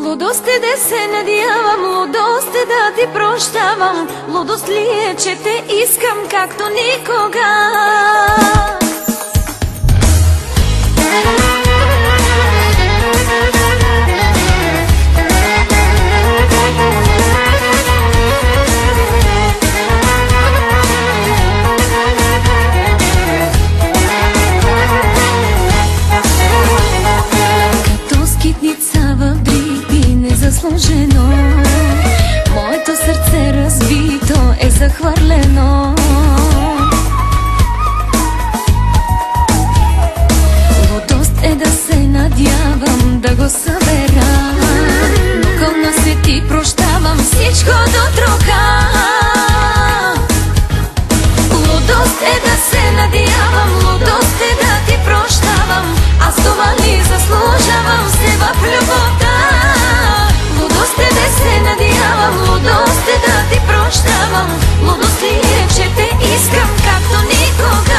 Лудост е да се надявам, лудост е да ти прощавам. Лудост ли е, че те искам както никога? Като скитница в дрипи незаслужено, моето сърце разбито е захвърлено. Лудост е да се надявам да го събера, но кълна се ти прощавам всичко до трока. Лудост е да се надявам, лудост е да ти прощавам. Аз това ли заслужавам се в любовта? Лудост е да се надявам, лудост е да ти прощавам. Лудост ли е, че те искам както никога?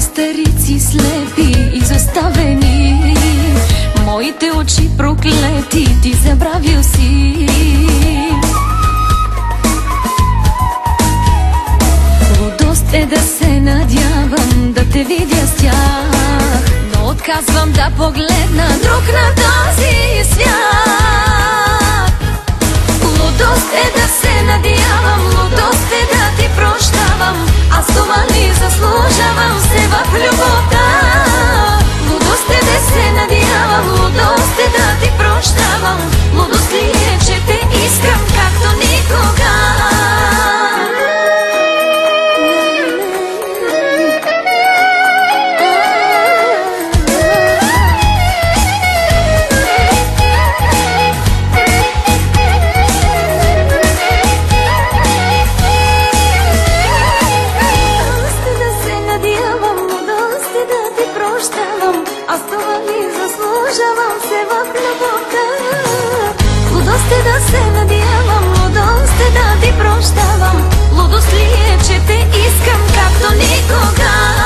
Старици слепи, изоставени, моите очи проклети, ти забравил си. Лудост е да се надявам да те видя с тях, но отказвам да погледна друг на този свят. Лудост е да се надявам, лудост е да ти прощавам. Аз това ли заслужавам се в любовта? Лудост е да се надявам, лудост е да ти прощавам. Лудост ли е, че те искам както никога? Аз това ли заслужавам се в любовта? Лудост е да се надявам, лудост е да ти прощавам. Лудост ли е, че те искам както никога?